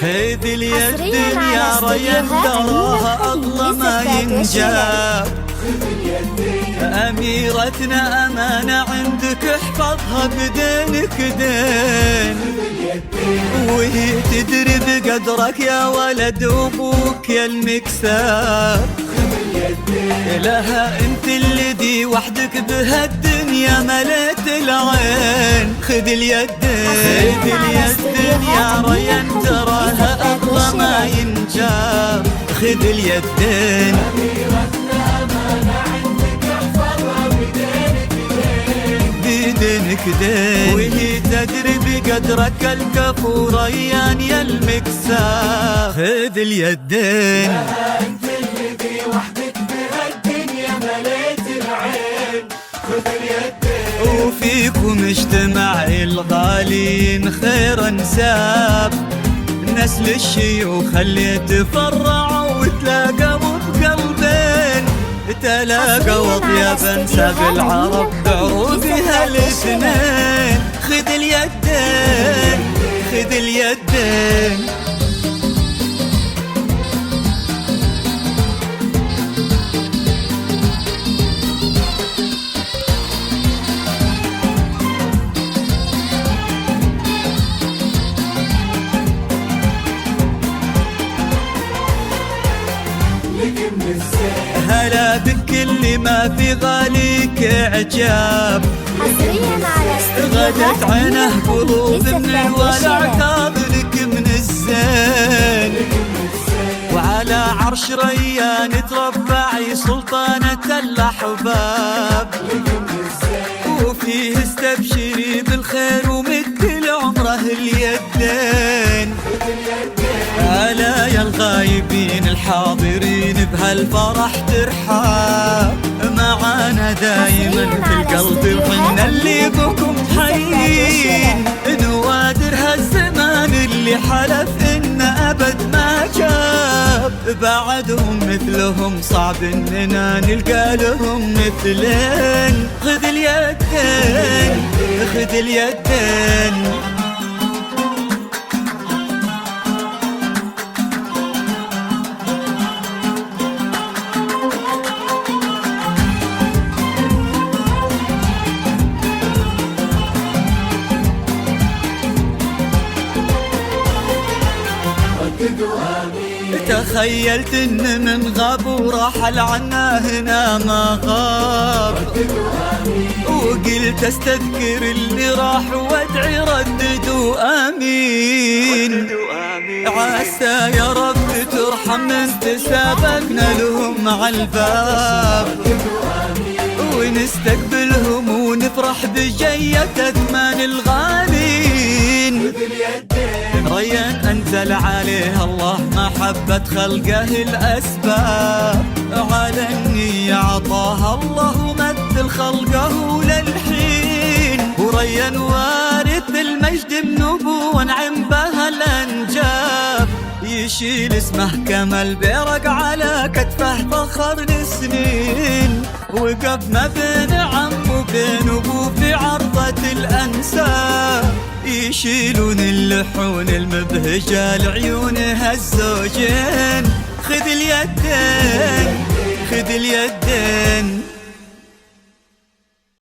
خذ اليدين يا ريان تراها الله ما ينجاب. أميرتنا أمانة عندك احفظها بدينك دين، وهي تدري بقدرك يا ولد وابوك يا المكساب. لها انت الذي وحدك بهالدنيا مليت العين. خذ اليدين خذ اليدين يا ريان تراها الله ما ينجاب. خذ اليدين بدينك دين، وهي تدري بقدرك الكفو ريان يا المكساب. خذ اليدين انت الذي وحدك بهالدنيا مليت العين. خذ اليدين وفيكم اجتمع الغالين خير انساب. نسل الشيوخ اللي تفرعوا وتلاقوا بقلبين، تلاقوا اطيب انساب العرب بعروقها الاثنين. خذ اليدين خذ اليدين هلا بكل ما في غاليك اعجاب. حصريا على غدت عينه قلوب من الولع كابلك من الزين، وعلى عرش ريان تربعي سلطانة الأحباب. وفيه استبشري بالخير ومثل عمره اليدين. ألا يا الغايبين الحاضرين بهالفرح ترحاب، معانا دايما في القلب وحنا اللي بكم حيين. نوادر هالزمان اللي حلف إن أبد ما جاب، بعدهم مثلهم صعب إننا نلقى لهم مثلين. خذ اليدين خذ اليدين تخيلت ان من غاب ورحل عنا هنا ما غاب، وقلت استذكر اللي راح وادعي رددوا امين. عسى يا رب ترحم من تسابقنا لهم على الباب، ونستقبلهم ونفرح بجية اثمان الغالين. ريان أنزل عليه الله محبة خلقه الأسباب، على النية عطاها الله ومثل خلقه للحين. وريان وارث المجد بنبوة ونعم بها الأنجاب، يشيل اسمه كما البرق على كتفه فخر لسنين. وقف ما بين عم وبين أبوه في عرضة الأنساب، يشيلون اللحون المبهجة لعيونها الزوجين. خذ اليدين خذ اليدين